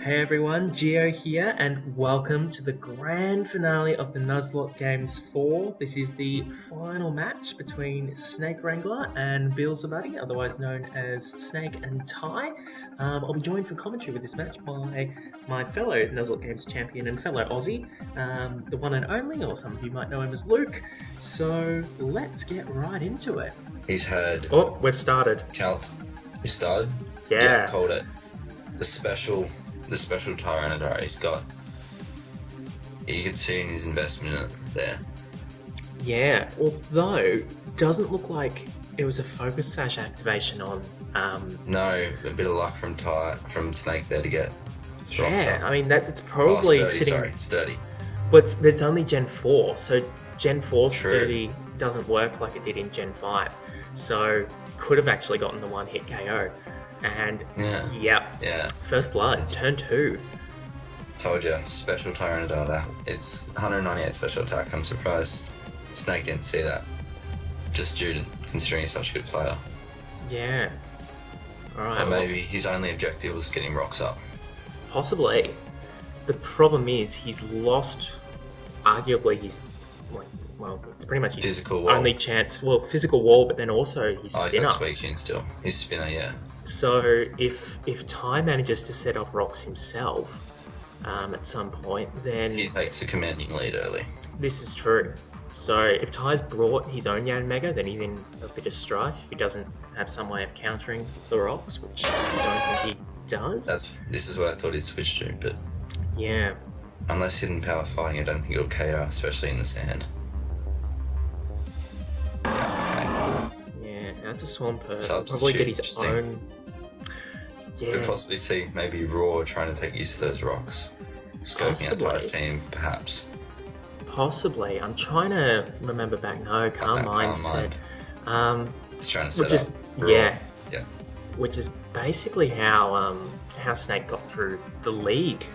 Hey everyone, Geo here, and welcome to the grand finale of the Nuzlocke Games 4. This is the final match between SnakeWrangler and Beelzebuddy, otherwise known as Snake and Ty. I'll be joined for commentary with this match by my fellow Nuzlocke Games champion and fellow Aussie, the one and only, or some of you might know him as Luke. So let's get right into it. He's heard. Oh, we've started. You started? Yeah. Called it. The special Tyrannodar he's got. You can see in his investment in it there. Yeah, although doesn't look like it was a focus sash activation on. No, a bit of luck from Snake there to get. Rocks up. I mean it's probably sturdy, sitting. Sturdy. But it's only Gen 4, so Gen 4 True. sturdy doesn't work like it did in Gen 5. So could have actually gotten the one hit KO. And yeah, first blood, turn 2. Told ya, special Tyrannodar there. It's 198 special attack. I'm surprised Snake didn't see that. Just due to considering he's such a good player. Yeah. Alright. Or maybe his only objective was getting rocks up. Possibly. The problem is he's lost arguably his it's pretty much his physical wall. Only chance. Well, physical wall, but then also his spinner. He's got speaking still. His spinner, yeah. So if Ty manages to set off rocks himself at some point, then he takes a commanding lead early. This is true. So if Ty's brought his own Yan Mega, then he's in a bit of strife. If he doesn't have some way of countering the rocks, which I don't think he does. This is what I thought he'd switch to, but yeah. Unless hidden power fighting, I don't think it'll KO, especially in the sand. Yeah, out to Swampert. Probably get his own. Yeah. Could possibly see maybe Raw trying to take use of those rocks. Scoping out Ty's team, perhaps. Possibly. I'm trying to remember back. No, Calm Mind said. He's trying to set up Raw. Yeah. Yeah. Which is basically how Snake got through the league.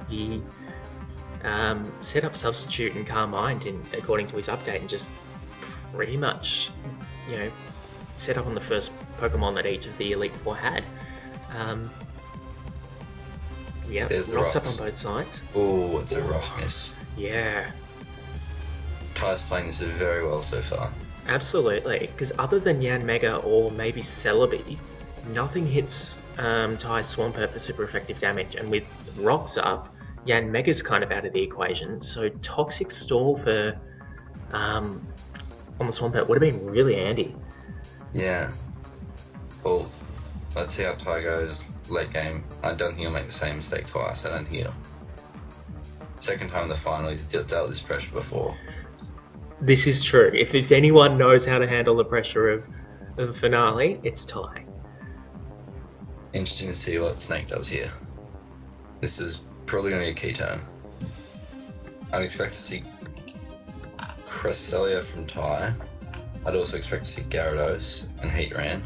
He set up Substitute and Calm Mind according to his update, and just pretty much, set up on the first Pokemon that each of the Elite Four had. There's rocks up on both sides. Oh, it's a rough miss. Yeah. Ty's playing this very well so far. Absolutely, because other than Yan Mega or maybe Celebi, nothing hits Ty's Swampert for super effective damage, and with rocks up, Yan Mega's kind of out of the equation, so Toxic Stall for on the Swampert would have been really handy. Yeah. Well, let's see how Ty goes late game. I don't think he'll make the same mistake twice. I don't think he'll. Second time in the final, he's dealt this pressure before. This is true. If anyone knows how to handle the pressure of the finale, it's Ty. Interesting to see what Snake does here. This is probably going to be a key turn. I'd expect to see Cresselia from Ty. I'd also expect to see Gyarados and Heatran.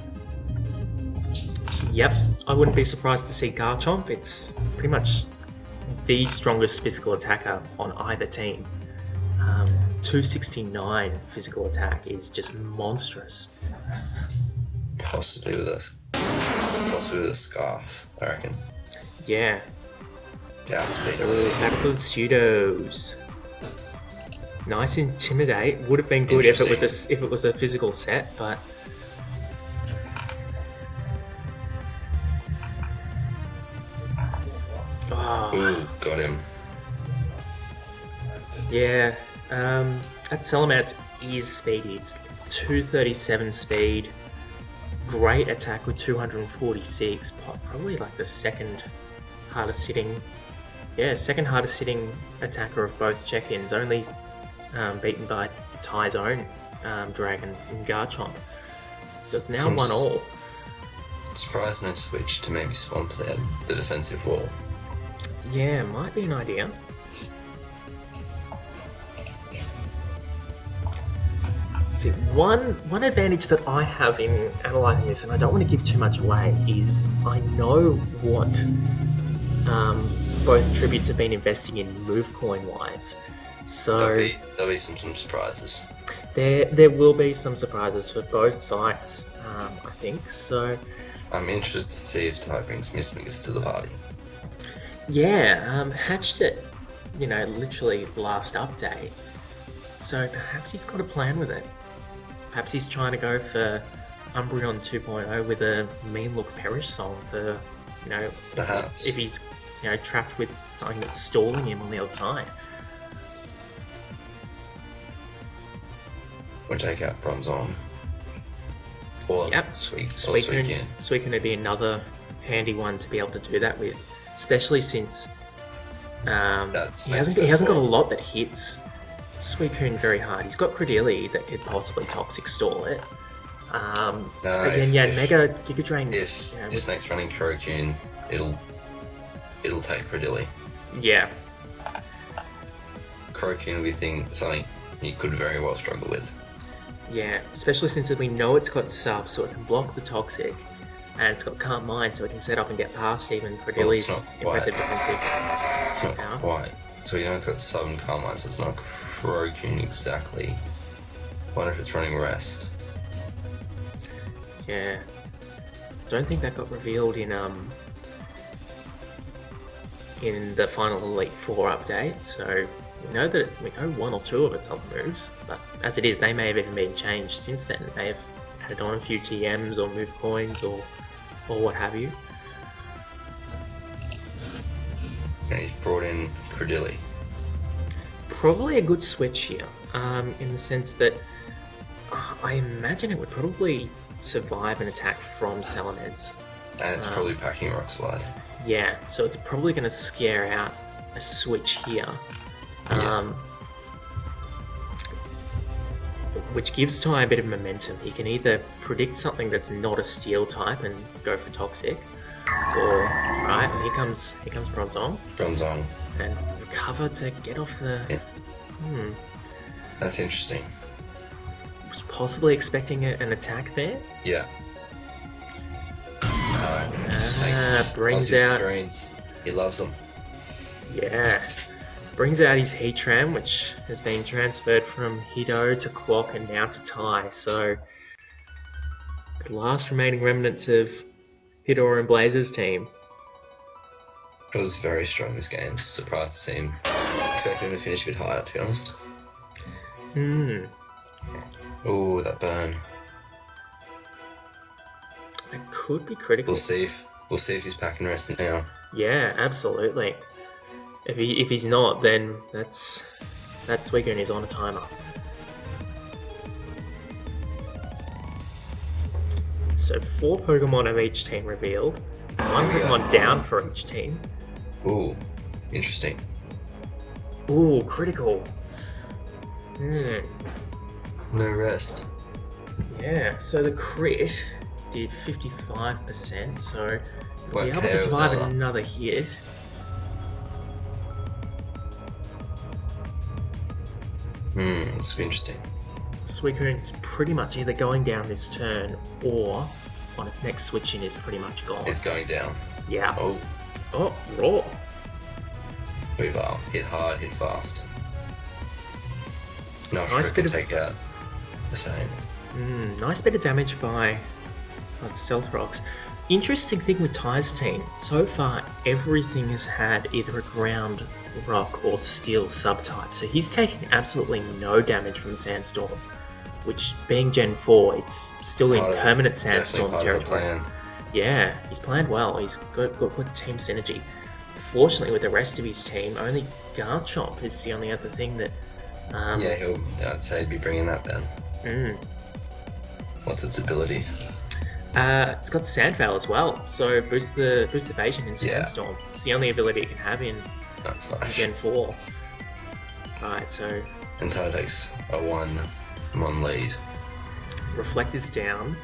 Yep, I wouldn't be surprised to see Garchomp. It's pretty much the strongest physical attacker on either team. 269 physical attack is just monstrous. Possibly with a scarf, I reckon. Yeah. Outspeed. Back to the pseudos. Nice Intimidate. Would have been good if it was a physical set, but Ooh, got him. Yeah. At Salamence is speedy. It's 237 speed. Great attack with 246. Probably like the second hardest hitting attacker of both check-ins. Only beaten by Ty's own Dragon in Garchomp. So it's now 1-1. Surprised no switch to maybe Swamp there, the defensive wall. Yeah, might be an idea. See, one advantage that I have in analysing this, and I don't want to give too much away, is I know what both tributes have been investing in move coin wise. So there'll be some surprises. There will be some surprises for both sides, I think. So I'm interested to see if Ty brings Miss Migas to the party. Yeah, hatched it, literally last update. So perhaps he's got a plan with it. Perhaps he's trying to go for Umbreon 2.0 with a mean look perish song for, Perhaps. if he's, trapped with something that's stalling him on the other side. We'll take out Bronzong. Or Yep. Suicune. would be another handy one to be able to do that with, especially since he hasn't got a lot that hits Suicune very hard. He's got Credilli that could possibly Toxic Stall it. Mega Giga Drain. If Snake's running Kurokune, it'll take Credilli. Yeah. Kurokune will be something you could very well struggle with. Yeah, especially since we know it's got sub, so it can block the Toxic, and it's got Calm Mind, so it can set up and get past even Credilli's impressive defensive. It's not quite. So it's got sub and Calm Mind, so it's not Kurokune exactly. Wonder if it's running Rest. Yeah. Don't think that got revealed in the final Elite Four update, so we know one or two of its other moves, but as it is, they may have even been changed since then. They have added on a few TMs or move coins or what have you. And he's brought in Credilli. Probably a good switch here, in the sense that I imagine it would probably survive an attack from Salamence. And it's probably packing Rock Slide. Yeah, so it's probably going to scare out a switch here. Which gives Ty a bit of momentum. He can either predict something that's not a steel type and go for Toxic, or and here comes Bronzong. And recover to get off the. Yeah. That's interesting. Was possibly expecting an attack there. Yeah. Brings out. Screens. He loves them. Yeah. Brings out his Heatran, which has been transferred from Hido to Clock and now to Tai. So, the last remaining remnants of Hidor and Blazer's team. It was very strong this game. Surprised to see him. Expecting him to finish a bit higher, to be honest. Oh, that burn. It could be critical. We'll see if he's packing rest now. Yeah, absolutely. If he's not, then that's Suicune is on a timer. So 4 Pokemon of each team revealed. 1 Pokemon down for each team. Ooh, interesting. Ooh, critical. No rest. Yeah, so the crit did 55%, so we'll be able to survive another hit. This will be interesting. Suicune's pretty much either going down this turn, or on its next switch in is pretty much gone. It's going down. Yeah. Oh, raw. Weavile. Hit hard, hit fast. Nice bit of take out the same. Nice bit of damage by Stealth Rocks. Interesting thing with Ty's team, so far everything has had either a ground, rock or steel subtype, so he's taking absolutely no damage from Sandstorm, which being Gen 4, it's still in permanent Sandstorm territory. Yeah, he's planned well, he's got good team synergy. Fortunately with the rest of his team, only Garchomp is the only other thing that... I'd say he'd be bringing that then. What's its ability? It's got Sandveil as well, so boost evasion in Sandstorm. Yeah. It's the only ability it can have in Gen 4. Alright, so... And Ty takes a 1 lead. Reflect is down,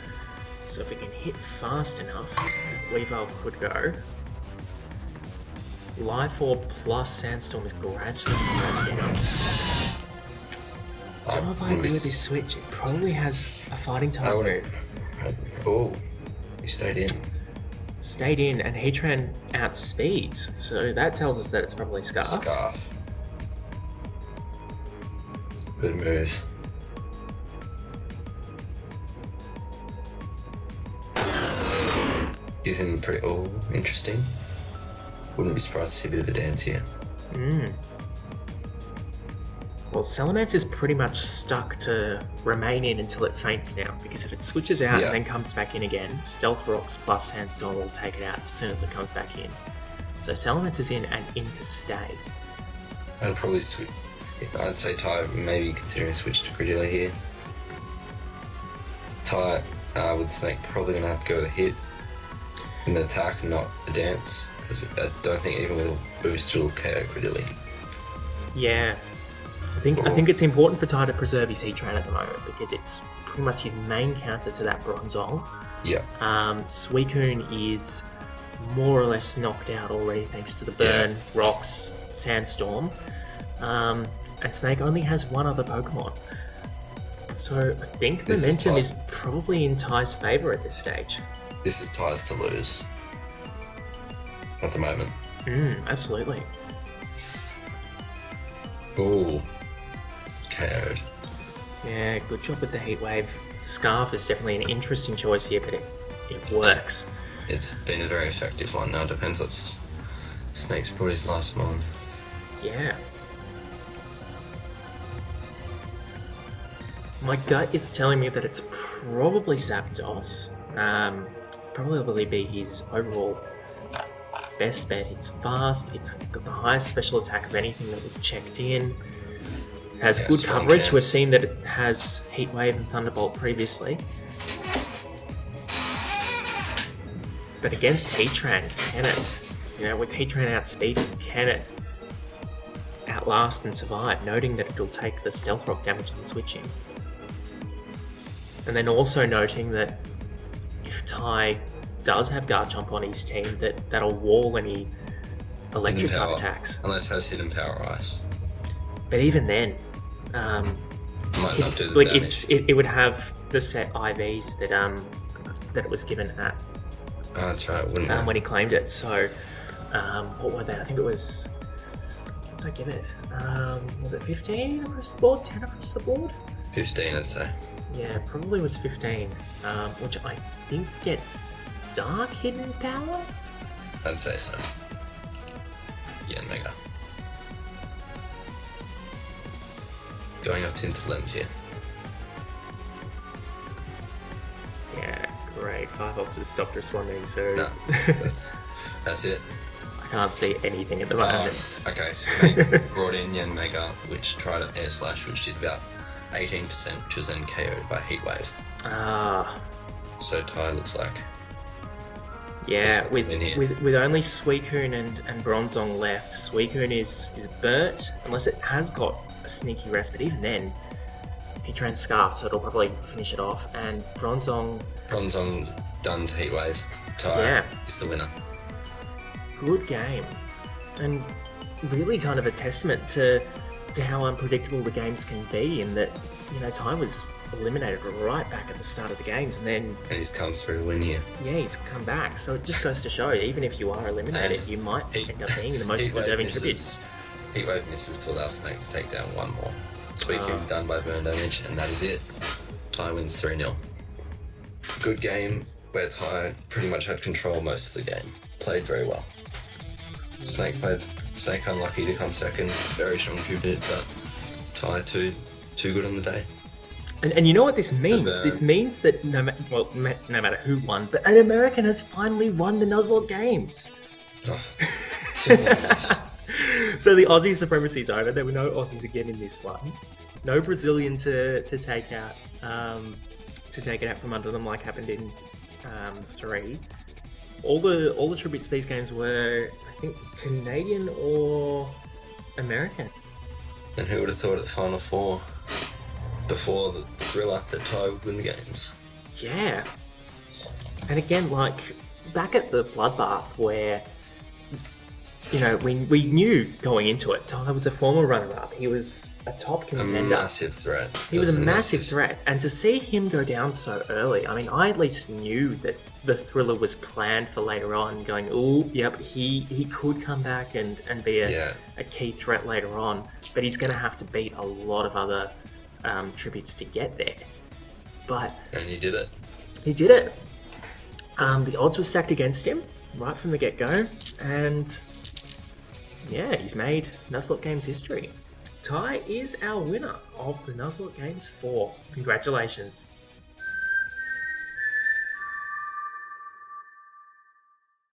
so if it can hit fast enough, Weavile could go. Life Orb plus Sandstorm is gradually going down. I don't know if I agree with this switch. It probably has a fighting type move. Oh, you stayed in. Stayed in, and Heatran outspeeds, so that tells us that it's probably Scarf. Good move. He's in pretty... Oh, interesting. Wouldn't be surprised to see a bit of a dance here. Well, Salamancer's pretty much stuck to remain in until it faints now, because if it switches out and then comes back in again, Stealth Rocks plus Sandstorm will take it out as soon as it comes back in. So Salamancer's in and in to stay. I'd probably switch. I'd say Ty maybe considering switch to Credula here. Ty with Snake probably going to have to go with a hit. An attack, not a dance, because I don't think even with a boost it'll KO Credula. Yeah. I think it's important for Ty to preserve his Heat Train at the moment, because it's pretty much his main counter to that Bronzong. Yeah. Suicune is more or less knocked out already thanks to the Burn, Rocks, Sandstorm. And Snake only has one other Pokemon. So I think momentum is probably in Ty's favour at this stage. This is Ty's to lose. At the moment. Absolutely. Ooh. KO'd. Yeah, good job with the Heat Wave. Scarf is definitely an interesting choice here, but it works. It's been a very effective one. Now it depends what Snake's put his last one. Yeah. My gut is telling me that it's probably Zapdos. Probably be his overall best bet. It's fast, it's got the highest special attack of anything that was checked in. Has good coverage. Chance. We've seen that it has Heat Wave and Thunderbolt previously. But against Heatran, can it? You know, with Heatran outspeeded, can it outlast and survive? Noting that it'll take the Stealth Rock damage on switching. And then also noting that if Ty does have Garchomp on his team, that'll wall any electric type attacks. Unless it has Hidden Power Ice. But even then, might not do the damage. It would have the set IVs that it was given at. Oh, that's right, wouldn't it? When he claimed it. So, what were they? I think it was. What did I give it? Was it 15 across the board? 10 across the board? 15, I'd say. Yeah, probably was 15, which I think gets Dark Hidden Power? I'd say so. Yeah, Mega. Going up to Interlens here. Yeah, great. Fireboxes stopped responding, so... No, that's it. I can't see anything at the moment. Okay, Snake brought in Yen Mega, which tried an Air Slash, which did about 18%, which was then KO'd by Heat Wave. So Ty looks like... Yeah, with only Suicune and Bronzong left, Suicune is burnt, unless it has got a sneaky rest, but even then, Heatran Scarf, so it'll probably finish it off, and Bronzong done to Heat Wave. Ty is the winner. Good game, and really kind of a testament to how unpredictable the games can be, in that, you know, Ty was eliminated right back at the start of the games, and he's come through to win here. Yeah, he's come back, so it just goes to show, even if you are eliminated, you might end up being the most deserving tribute. Heat Wave misses to allow Snake to take down one more. Suicune done by burn damage, and that is it. Ty wins 3-0. Good game, where Ty pretty much had control most of the game. Played very well. Snake unlucky to come second, very strong tribute, but Ty too good on the day. And you know what this means? This means that no matter who won, but an American has finally won the Nuzlocke Games. So the Aussie supremacy is over. There were no Aussies again in this one. No Brazilian to take out it out from under them like happened in 3. All the tributes to these games were, I think, Canadian or American. And who would have thought at Final Four, before the thriller, that Ty would win the games? Yeah. And again, like, back at the Bloodbath, where, you know, we knew going into it, Ty was a former runner-up. He was a top contender. A massive threat. He was a massive threat. And to see him go down so early, I mean, I at least knew that the thriller was planned for later on, going, oh, yep, he could come back and be a key threat later on, but he's going to have to beat a lot of other tributes to get there. And he did it. He did it. The odds were stacked against him right from the get-go, and yeah, he's made Nuzlocke Games history. Ty is our winner of the Nuzlocke Games 4. Congratulations.